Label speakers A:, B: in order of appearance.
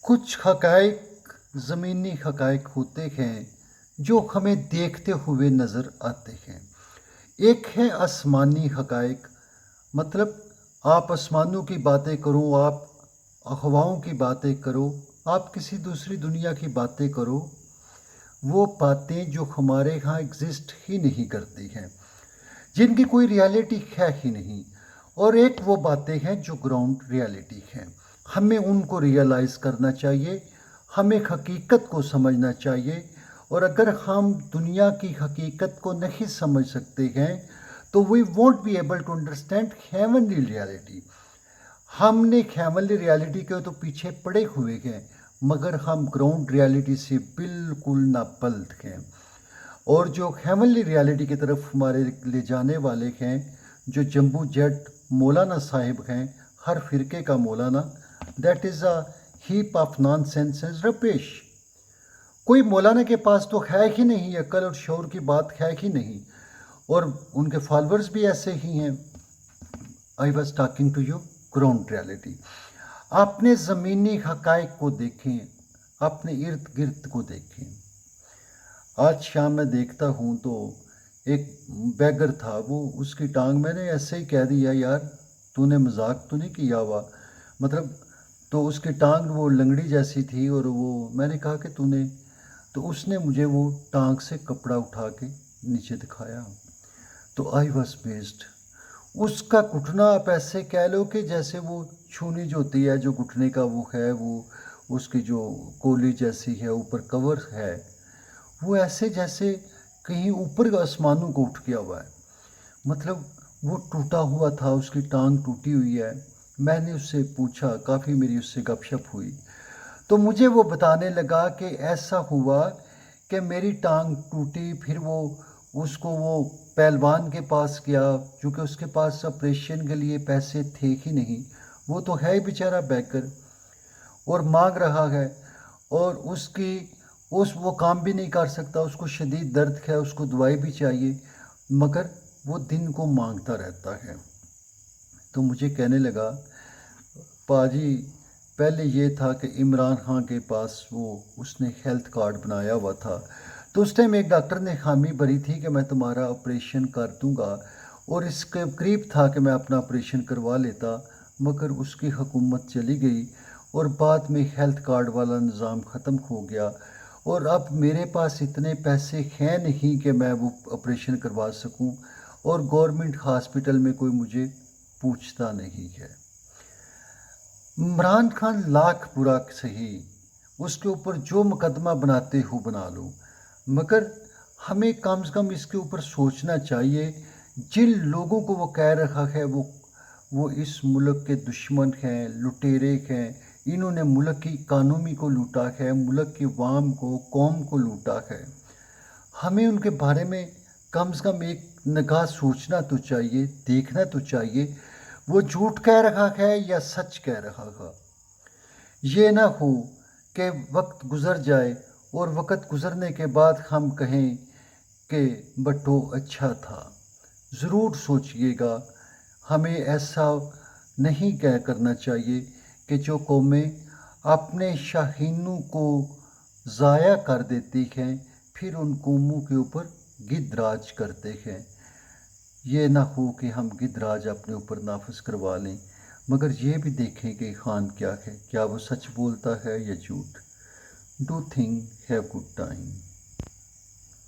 A: कुछ हक़ाइक़ ज़मीनी हक़ाइक़ होते हैं जो हमें देखते हुए नज़र आते हैं। एक है आसमानी हक़ाइक़, मतलब आप आसमानों की बातें करो, आप हवाओं की बातें करो, आप किसी दूसरी दुनिया की बातें करो, वो बातें जो हमारे यहाँ एग्ज़िस्ट ही नहीं करती हैं, जिनकी कोई रियलिटी है ही नहीं। और एक वो बातें हैं जो ग्राउंड रियलिटी हैं। हमें उनको रियलाइज़ करना चाहिए, हमें हकीकत को समझना चाहिए। और अगर हम दुनिया की हकीकत को नहीं समझ सकते हैं तो we won't be able to understand heavenly reality. हमने हेवनली रियलिटी के तो पीछे पड़े हुए हैं, मगर हम ग्राउंड रियलिटी से बिल्कुल नापल्द हैं। और जो हेवनली रियलिटी की तरफ हमारे ले जाने वाले हैं, जो जम्बू जेट मौलाना साहिब हैं, हर फ़िरके का मौलाना, that is a heap of nonsense and rubbish. कोई मौलाना के पास तो है ही नहीं, अक्ल और शऊर की बात है ही नहीं, और उनके फॉलोअर्स भी ऐसे ही हैं। I was talking to you ground reality. अपने ज़मीनी हक़ाइक़ को देखें, अपने इर्द गिर्द को देखें। आज शाम मैं देखता हूँ तो एक बैगर था, वो उसकी टांग मैंने ऐसे ही कह दिया, यार तूने मजाक तो नहीं किया हुआ, मतलब। तो उसकी टांग वो लंगड़ी जैसी थी, और वो मैंने कहा कि तूने, तो उसने मुझे वो टांग से कपड़ा उठा के नीचे दिखाया। तो आई वॉज बेस्ड। उसका घुटना आप ऐसे कह लो कि जैसे वो छूनी जो होती है, जो घुटने का वो है, वो उसकी जो कोली जैसी है, ऊपर कवर है, वो ऐसे जैसे कहीं ऊपर आसमानों को उठ गया हुआ है। मतलब वो टूटा हुआ था, उसकी टांग टूटी हुई है। मैंने उससे पूछा, काफ़ी मेरी उससे गपशप हुई, तो मुझे वो बताने लगा कि ऐसा हुआ कि मेरी टांग टूटी, फिर वो पहलवान के पास गया, क्योंकि उसके पास ऑपरेशन के लिए पैसे थे ही नहीं। वो तो है ही बेचारा बैकर, और मांग रहा है, और वो काम भी नहीं कर सकता, उसको शदीद दर्द है, उसको दवाई भी चाहिए, मगर वो दिन को मांगता रहता है। तो मुझे कहने लगा, पाजी पहले ये था कि इमरान खान के पास उसने हेल्थ कार्ड बनाया हुआ था, तो उस टाइम एक डॉक्टर ने हामी भरी थी कि मैं तुम्हारा ऑपरेशन कर दूंगा, और इसके करीब था कि मैं अपना ऑपरेशन करवा लेता, मगर उसकी हुकूमत चली गई, और बाद में हेल्थ कार्ड वाला निज़ाम ख़त्म हो गया, और अब मेरे पास इतने पैसे हैं नहीं कि मैं वो ऑपरेशन करवा सकूं, और गवर्नमेंट हॉस्पिटल में कोई मुझे पूछता नहीं है। इमरान खान लाख बुरा सही, उसके ऊपर जो मुकदमा बनाते हो बना लो, मगर हमें कम से कम इसके ऊपर सोचना चाहिए। जिन लोगों को वो कह रहा है वो इस मुल्क के दुश्मन हैं, लुटेरे हैं, इन्होंने मुल्क की इकानमी को लूटा है, मुल्क की अवाम को, कौम को लूटा है। हमें उनके बारे में कम से कम एक निगाह सोचना तो चाहिए, देखना तो चाहिए, वो झूठ कह रहा है या सच कह रहा है। ये ना हो कि वक्त गुज़र जाए, और वक्त गुज़रने के बाद हम कहें कि भुट्टो अच्छा था। ज़रूर सोचिएगा, हमें ऐसा नहीं करना चाहिए कि जो कौमें अपने शाहीनों को ज़ाया कर देती हैं, फिर उन कौमों के ऊपर गिद्ध-राज करते हैं। ये ना हो कि हम गिद्ध-राज अपने ऊपर नाफिज करवा लें, मगर ये भी देखें कि खान क्या है, क्या वो सच बोलता है या झूठ। Do think, have good time.